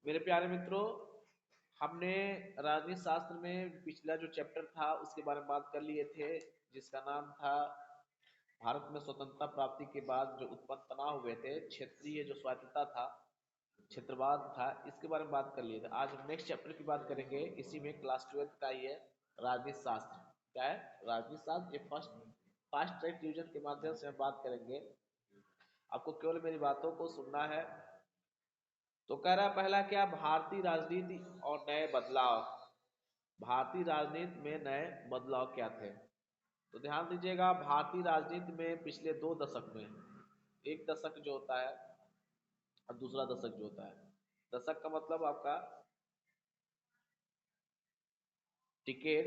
मेरे प्यारे मित्रों, हमने राजनीति शास्त्र में पिछला जो चैप्टर था उसके बारे में बात कर लिए थे, जिसका नाम था भारत में स्वतंत्रता प्राप्ति के बाद जो उत्पन्न तनाव हुए थे, क्षेत्रीय जो स्वायत्तता था, क्षेत्रवाद था, इसके बारे में बात कर लिए थे। आज हम नेक्स्ट चैप्टर की बात करेंगे। इसी में क्लास 12th का ही है, राजनीति शास्त्र। क्या है? राजनीति शास्त्र। ये फर्स्ट फास्ट ट्रैक डिवीजन के माध्यम से हम बात करेंगे। आपको केवल मेरी बातों को सुनना है। तो कह रहा है पहला क्या, भारतीय राजनीति और नए बदलाव। भारतीय राजनीति में नए बदलाव क्या थे? तो ध्यान दीजिएगा, भारतीय राजनीति में पिछले 2 दशक में, एक दशक जो होता है और दूसरा दशक जो होता है, दशक का मतलब आपका टिकेट,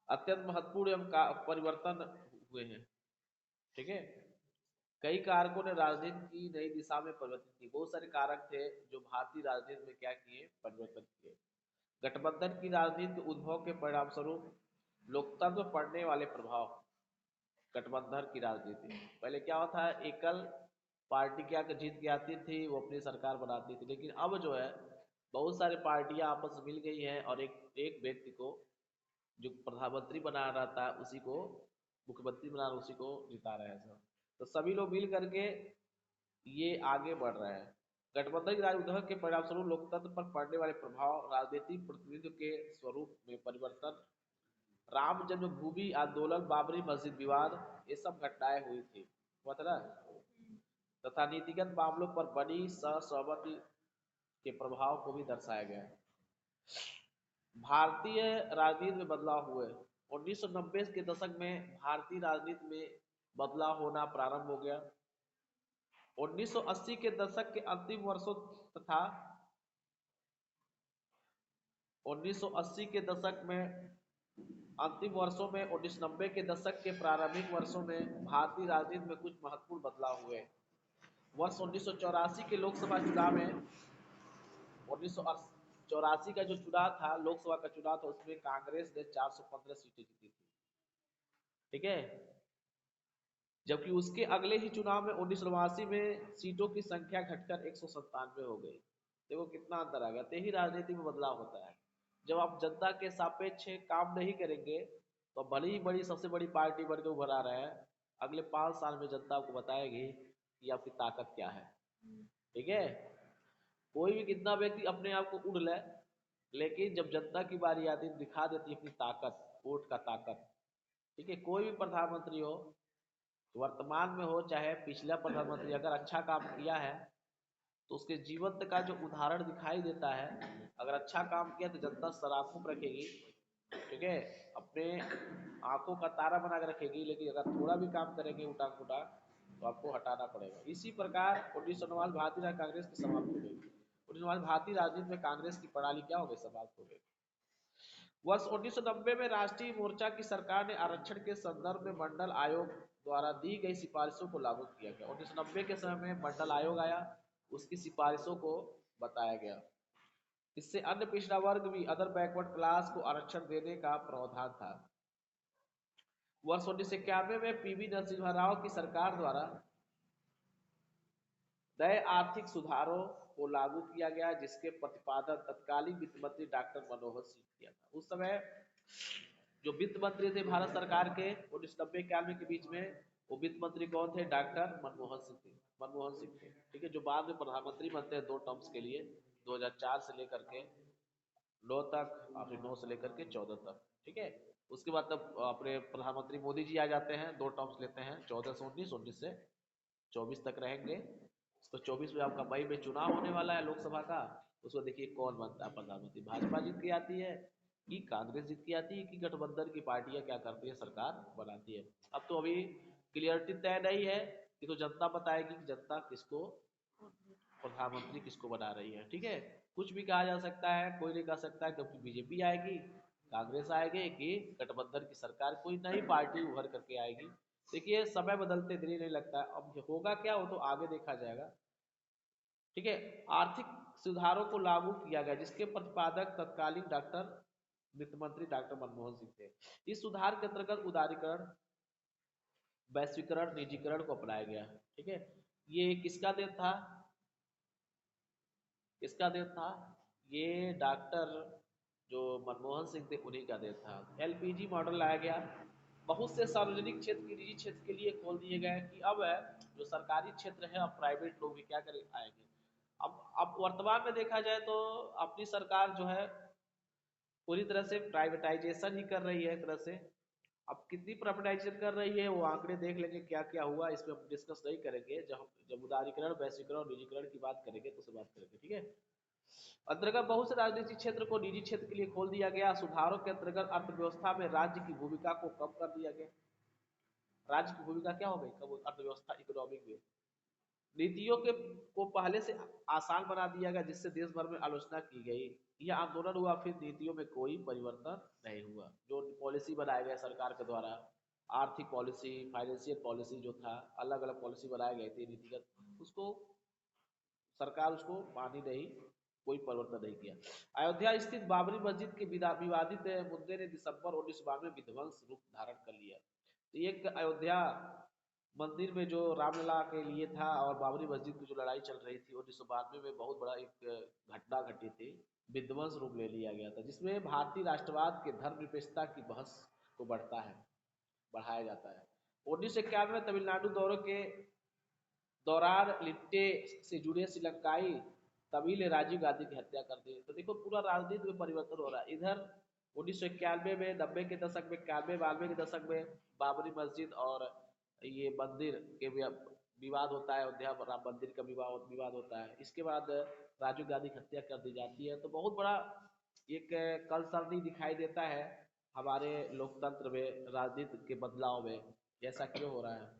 अत्यंत महत्वपूर्ण एवं का परिवर्तन हुए हैं। ठीक है, कई कारकों ने राजनीति की नई दिशा में परिवर्तित की। बहुत सारे कारक थे जो भारतीय राजनीति में क्या किए, परिवर्तन किए। गठबंधन की राजनीति के उद्भव के परिणाम स्वरूप लोकतंत्र पर पड़ने वाले प्रभाव। गठबंधन की राजनीति, पहले क्या होता है, एकल पार्टी क्या जीत के आती थी, वो अपनी सरकार बनाती थी। लेकिन अब जो है, बहुत सारी पार्टियां आपस में मिल गई हैं और एक एक व्यक्ति को जो प्रधानमंत्री बना रहा था उसी को मुख्यमंत्री बना रहा, उसी को जिता रहे हैं सब। तो सभी लोग मिल करके ये आगे बढ़ रहे हैं। गठबंधन की राजनीति के परिणाम स्वरूप लोकतंत्र पर पड़ने वाले प्रभाव, राजनीतिक प्रतिनिधित्व के स्वरूप में परिवर्तन, राम जन्मभूमि आंदोलन, बाबरी मस्जिद विवाद, ये सब घटनाएं हुई थी, मतलब तथा नीतिगत मामलों पर बनी सहसहमति के प्रभाव को भी दर्शाया गया है। भारतीय राजनीति में बदलाव हुए। 1990 के दशक में भारतीय राजनीति में बदलाव होना प्रारंभ हो गया। 1980 के दशक के अंतिम वर्षों तथा 1980 के दशक में अंतिम वर्षों में 1990 के दशक के प्रारंभिक वर्षों में भारतीय राजनीति में कुछ महत्वपूर्ण बदलाव हुए। वर्ष 1984 के लोकसभा चुनाव में, 1984 का जो चुनाव था, लोकसभा का चुनाव था, उसमें कांग्रेस ने 415 सीटें जीती थी। ठीक है, जबकि उसके अगले ही चुनाव में 1989 में सीटों की संख्या घटकर 197 हो गई। देखो कितना अंतर आ गया। तो यही राजनीति में बदलाव होता है। जब आप जनता के सापेक्ष काम नहीं करेंगे तो भले ही बड़ी सबसे बड़ी पार्टी बन के उभर आ रहे हैं, अगले 5 साल में जनता आपको बताएगी कि आपकी ताकत क्या है। ठीक है, कोई भी कितना व्यक्ति अपने आप को उड़ ले, लेकिन जब जनता की बारी आती है दिखा देती है अपनी ताकत, वोट का ताकत। ठीक है, कोई भी प्रधानमंत्री हो, वर्तमान में हो चाहे पिछला प्रधानमंत्री, अगर अच्छा काम किया है तो उसके जीवन का जो उदाहरण दिखाई देता है। अगर अच्छा काम किया तो जनता सराखों रखेगी। ठीक है, अपने आंखों का तारा बना कर रखेगी। लेकिन अगर थोड़ा भी काम करेंगे उठा फुटा तो आपको हटाना पड़ेगा। इसी प्रकार 1999 भारतीय कांग्रेस की समाप्त हो गई। 1999 भारतीय राजनीति में कांग्रेस की प्रणाली क्या हो गई, समाप्त हो गई। वर्ष 1990 में राष्ट्रीय मोर्चा की सरकार ने आरक्षण के संदर्भ में मंडल आयोग द्वारा दी गई सिफारिशों को लागू किया गया। 1990 के समय में मंडल आयोग आया, उसकी सिफारिशों को बताया गया। इससे अन्य पिछड़ा वर्ग भी, अदर बैकवर्ड क्लास को आरक्षण देने का प्रावधान था। वर्ष 1991 में पीवी नरसिम्हा राव की सरकार द्वारा नए आर्थिक सुधारों को लागू किया गया, जिसके प्रतिपादन तत्कालीन वित्त मंत्री डॉक्टर मनमोहन सिंह किया था। उस समय जो वित्त मंत्री थे भारत सरकार के 1990-91 के बीच में, वो वित्त मंत्री कौन थे? डॉक्टर मनमोहन सिंह थे। मनमोहन सिंह थे। ठीक है, जो बाद में प्रधानमंत्री बनते हैं 2 टर्म्स के लिए, 2004 से लेकर के 9 तक और फिर 9 से लेकर के 14 तक। ठीक है, उसके बाद तब अपने प्रधानमंत्री मोदी जी आ जाते हैं, 2 टर्म्स लेते हैं, 14 से 19, 19 से 24 तक रहेंगे। तो 24 में आपका मई में चुनाव होने वाला है लोकसभा का। उसको देखिए कौन बनता है प्रधानमंत्री, भाजपा जीत के आती है कि कांग्रेस जीत के आती है कि गठबंधन की पार्टियां क्या करती है, सरकार बनाती है। अब तो अभी क्लियरिटी तय नहीं है कि, तो जनता बताएगी कि जनता किसको प्रधानमंत्री किसको बना रही है। ठीक है, कुछ भी कहा जा सकता है, कोई नहीं कह सकता क्योंकि बीजेपी आएगी, कांग्रेस आएगी कि गठबंधन की सरकार, कोई नई पार्टी उभर करके आएगी। देखिए समय बदलते देरी नहीं लगता है। अब होगा क्या वो तो आगे देखा जाएगा। ठीक है, आर्थिक सुधारों को लागू किया गया, जिसके प्रतिपादक तत्कालीन डॉक्टर वित्त मंत्री डॉक्टर मनमोहन सिंह थे। इस सुधार के अंतर्गत उदारीकरण, वैश्वीकरण, निजीकरण को अपनाया गया। ठीक है, ये किसका देन था? किसका देन था? ये डॉक्टर जो मनमोहन सिंह थे उन्हीं का देन था। एलपीजी मॉडल लाया गया, बहुत से सार्वजनिक क्षेत्र की निजी क्षेत्र के लिए खोल दिए गए कि अब जो सरकारी क्षेत्र है अब प्राइवेट लोग भी क्या करें आएंगे। अब वर्तमान में देखा जाए तो अपनी सरकार जो है पूरी तरह से प्राइवेटाइजेशन ही कर रही है एक तरह से। अब कितनी प्राइवेटाइजेशन कर रही है वो आंकड़े देख लेंगे क्या क्या हुआ, इस पर हम डिस्कस नहीं करेंगे। जब उदारीकरण वैश्वीकरण और निजीकरण की बात करेंगे तो उसे बात करेंगे, ठीक है। अंतर्गत बहुत से राजनीतिक क्षेत्र को निजी क्षेत्र के लिए खोल दिया गया। सुधारों के अंतर्गत अर्थव्यवस्था में राज्य की भूमिका को कम कर दिया गया। राज्य की भूमिका क्या हो गई कब? अर्थव्यवस्था इकोनॉमिक में नीतियों के को पहले से आसान बना दिया गया, जिससे देश भर में आलोचना की गई। यह आंदोलन हुआ, फिर नीतियों में कोई परिवर्तन नहीं हुआ। जो पॉलिसी बनाए गए सरकार के द्वारा, आर्थिक पॉलिसी, फाइनेंशियल पॉलिसी जो था, अलग अलग पॉलिसी बनाए गए थे नीतिगत, उसको सरकार उसको मानी नहीं, कोई परिवर्तन नहीं किया। अयोध्या स्थित बाबरी मस्जिद के विवादित मुद्दे ने दिसंबर 1992 में विध्वंस रूप धारण कर लिया। तो एक अयोध्या मंदिर में जो रामलला के लिए था और बाबरी मस्जिद की जो लड़ाई चल रही थी 1992 में बहुत बड़ा एक घटना घटी थी, विध्वंस रूप ले लिया गया था, जिसमें भारतीय राष्ट्रवाद के धर्मनिरपेक्षता की बहस को बढ़ाया जाता है। 1991 में तमिलनाडु दौरे के दौरान लिट्टे से जुड़े श्रीलंकाई तमिल ने राजीव गांधी की हत्या कर दी। तो देखो पूरा राजनीति में परिवर्तन हो रहा है। इधर 1991 में, 90 के दशक में, 91 92 के दशक में बाबरी मस्जिद और ये मंदिर के विवाद होता है, अयोध्या राम मंदिर का विवाद होता है। इसके बाद राजीव गांधी की हत्या कर दी जाती है। तो बहुत बड़ा एक कलसरनी दिखाई देता है हमारे लोकतंत्र में, राजनीति के बदलाव में। ऐसा क्यों हो रहा है?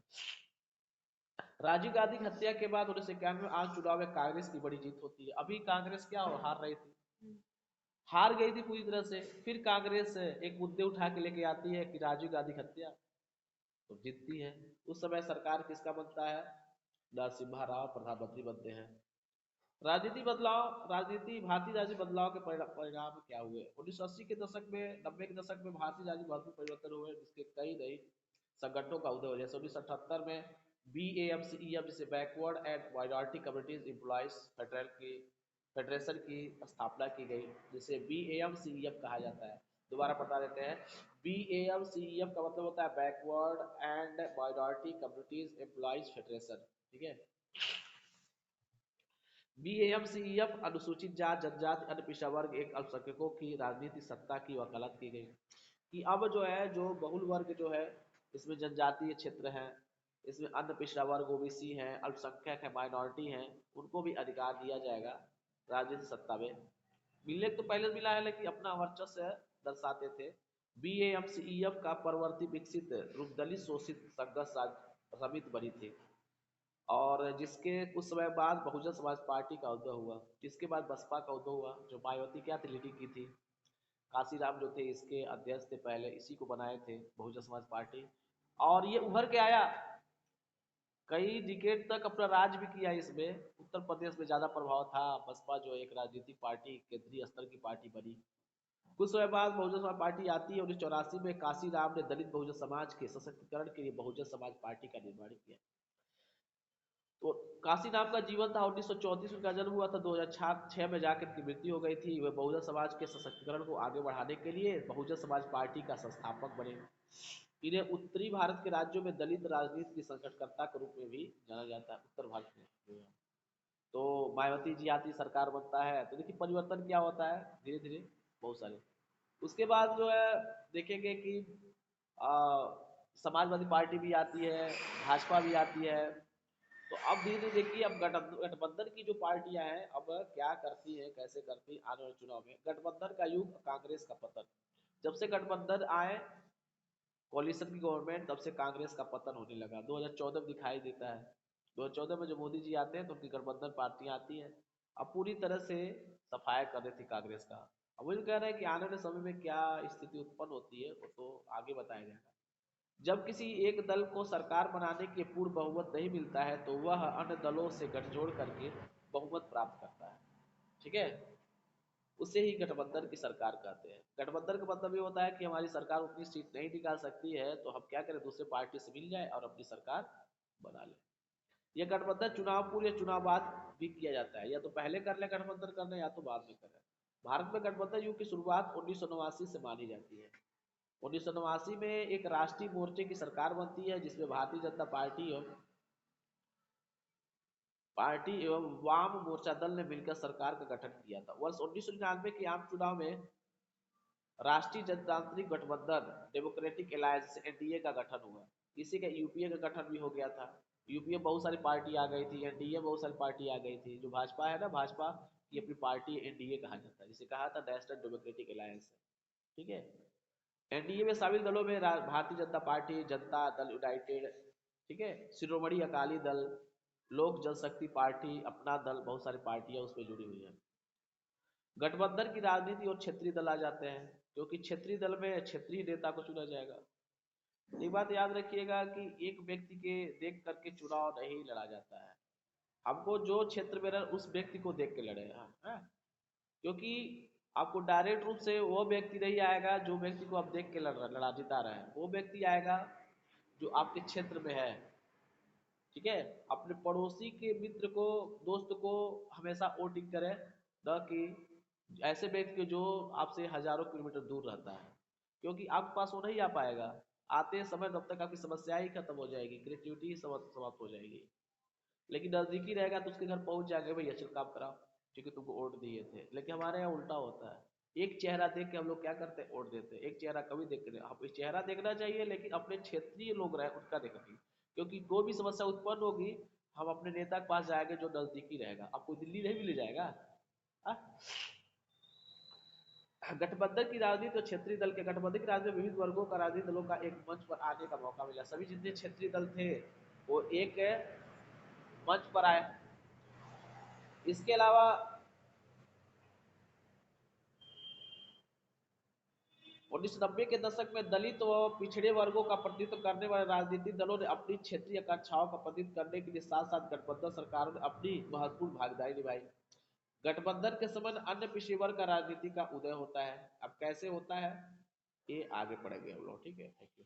राजीव गांधी की हत्या के बाद 1991 में आज चुनाव में कांग्रेस की बड़ी जीत होती है। अभी कांग्रेस क्या हार रही थी, हार गई थी पूरी तरह से। फिर कांग्रेस एक मुद्दे उठा के लेके आती है कि राजीव गांधी की हत्या, तो जीतती है। उस समय सरकार किसका बनता है? नरसिम्हा राव प्रधानमंत्री बनते हैं। राजनीति भारतीय राजनीति बदलाव के परिणाम क्या हुए? 1980 के दशक में, 90 के दशक में भारतीय राजनीति महत्वपूर्ण परिवर्तन हुए, जिसके कई नई संगठनों का उदय हो। जैसे 1978 में BAMCEF जिसे backward and minority communities employees federation की स्थापना की गई, जिसे BAMCEF कहा जाता है। दोबारा बता देते हैं, BAMCEF का मतलब होता है backward and minority communities employees federation, ठीक है। BAMCEF अनुसूचित जाति, जनजाति, अन्य पिछड़ा वर्ग, एक अल्पसंख्यकों की राजनीतिक सत्ता की वकालत की गई कि अब जो है, जो बहुल वर्ग जो है, इसमें जनजातीय क्षेत्र है, इसमें अन्य पिछड़ा वर्ग OBC है, अल्पसंख्यक है, माइनॉरिटी है, उनको भी अधिकार दिया जाएगा राजनीतिक सत्ता में। मिलने तो पहले मिला है, लेकिन अपना वर्चस्व दर्शाते थे। BAMCEF का परवर्ती विकसित रूप दलित शोषित संघर्ष समिति बनी थी, और जिसके कुछ समय बाद बहुजन समाज पार्टी का उदय हुआ। इसके बाद बसपा का उदय हुआ, जो मायावती क्या थी, लीडिंग की थी। काशीराम जो थे इसके अध्यक्ष थे, पहले इसी को बनाए थे बहुजन समाज पार्टी, और ये उभर के आया, कई डिकेड तक अपना राज भी किया। इसमें उत्तर प्रदेश में ज्यादा प्रभाव था। बसपा जो एक राजनीतिक पार्टी, केंद्रीय स्तर की पार्टी बनी। कुछ समय बाद बहुजन समाज पार्टी आती है। 1984 में काशीराम ने दलित बहुजन समाज के सशक्तिकरण के लिए बहुजन समाज पार्टी का निर्माण किया। तो काशी नाम का जीवन था, 1934 में उनका जन्म हुआ था, 2006 में जाकर उनकी मृत्यु हो गई थी। वे बहुजन समाज के सशक्तिकरण को आगे बढ़ाने के लिए बहुजन समाज पार्टी का संस्थापक बने। इन्हें उत्तरी भारत के राज्यों में दलित राजनीति की संकटकर्ता के रूप में भी जाना जाता है, उत्तर भारत में। तो मायावती जी आती, सरकार बनता है, तो देखिए परिवर्तन क्या होता है धीरे धीरे, बहुत सारे। उसके बाद जो है देखेंगे कि समाजवादी पार्टी भी आती है, भाजपा भी आती है। तो अब धीरे धीरे देखिए, अब गठबंधन की जो पार्टियां हैं अब क्या करती हैं, कैसे करती हैं आने वाले चुनाव में। गठबंधन का युग, कांग्रेस का पतन। जब से गठबंधन आए, कोaliशन की गवर्नमेंट, तब से कांग्रेस का पतन होने लगा। 2014 में दिखाई देता है। 2014 में जो मोदी जी आते हैं तो उनकी गठबंधन पार्टियां आती हैं, अब पूरी तरह से सफाया कर रही थी कांग्रेस का। अब वो कह रहे हैं कि आने वाले समय में क्या स्थिति उत्पन्न होती है वो तो आगे बताया जाएगा। जब किसी एक दल को सरकार बनाने के पूर्ण बहुमत नहीं मिलता है तो वह अन्य दलों से गठजोड़ करके बहुमत प्राप्त करता है, ठीक है। उसे ही गठबंधन की सरकार कहते हैं। गठबंधन का मतलब ये होता है कि हमारी सरकार उतनी सीट नहीं निकाल सकती है, तो हम क्या करें, दूसरे पार्टी से मिल जाए और अपनी सरकार बना ले। ये गठबंधन चुनाव पूर्व या चुनाव बाद भी किया जाता है, या तो पहले कर ले गठबंधन करना या तो बाद में करें। भारत में गठबंधन युग की शुरुआत 1989 से मानी जाती है। 1989 में एक राष्ट्रीय मोर्चे की सरकार बनती है जिसमें भारतीय जनता पार्टी एवं वाम मोर्चा दल ने मिलकर सरकार का गठन किया था। वर्ष 1999 के आम चुनाव में राष्ट्रीय जनतांत्रिक गठबंधन डेमोक्रेटिक अलायंस एनडीए का गठन हुआ। इसी का यूपीए का गठन भी हो गया था। यूपीए बहुत सारी पार्टी आ गई थी, एनडीए बहुत सारी पार्टी आ गई थी। जो भाजपा है ना, भाजपा की अपनी पार्टी एनडीए कहा जाता है, जिसे कहा था नेशनल डेमोक्रेटिक अलायंस। ठीक है। एनडीए में शामिल दलों में भारतीय जनता पार्टी, जनता दल यूनाइटेड, ठीक है, शिरोमणि अकाली दल, लोक जनशक्ति पार्टी, अपना दल, बहुत सारी पार्टियां उसमें जुड़ी हुई हैं। गठबंधन की राजनीति और क्षेत्रीय दल आ जाते हैं, क्योंकि क्षेत्रीय दल में क्षेत्रीय नेता को चुना जाएगा। ये बात याद रखिएगा कि एक व्यक्ति के देख करके चुनाव नहीं लड़ा जाता है, हमको जो क्षेत्र में रहे उस व्यक्ति को देख के लड़े हैं। क्योंकि आपको डायरेक्ट रूप से वो व्यक्ति नहीं आएगा जो व्यक्ति को आप देख के लड़ा जिता रहे हैं, वो व्यक्ति आएगा जो आपके क्षेत्र में है। ठीक है। अपने पड़ोसी के मित्र को, दोस्त को हमेशा वोटिंग करें, न कि ऐसे व्यक्ति जो आपसे हजारों किलोमीटर दूर रहता है, क्योंकि आपके पास वो नहीं आ पाएगा। आते समय तब तक आपकी समस्या ही खत्म हो जाएगी, क्रिएटिविटी ही समाप्त हो जाएगी। लेकिन नजदीकी रहेगा तो उसके घर पहुंच जाएंगे, भैया चल काम कराओ क्योंकि तुमको वोट दिए थे। लेकिन हमारे यहाँ उल्टा होता है, एक चेहरा देख के हम लोग क्या करते हैं, वोट देते हैं। एक चेहरा कभी देख के, आप चेहरा देखना चाहिए लेकिन अपने क्षेत्रीय लोग रहे उनका देखेंगे, क्योंकि कोई भी समस्या उत्पन्न होगी हम अपने नेता के पास जाएंगे जो नजदीकी रहेगा। आपको दिल्ली नहीं मिल जाएगा। गठबंधन की राजनीति और क्षेत्रीय दल के गठबंधन की राजनीति में विविध वर्गों का राजनीतिक दलों का एक मंच पर आने का मौका मिला। सभी जितने क्षेत्रीय दल थे वो एक मंच पर आए। इसके अलावा 1990 के दशक में दलित व पिछड़े वर्गों का प्रतिनिधित्व करने वाले राजनीतिक दलों ने अपनी क्षेत्रीय आकांक्षाओं का प्रतिनिधित्व करने के लिए साथ साथ गठबंधन सरकारों ने अपनी महत्वपूर्ण भागीदारी निभाई। गठबंधन के समय अन्य पिछड़े वर्ग का राजनीति का उदय होता है। अब कैसे होता है ये आगे पढ़ेंगे हम लोग। ठीक है, थैंक यू।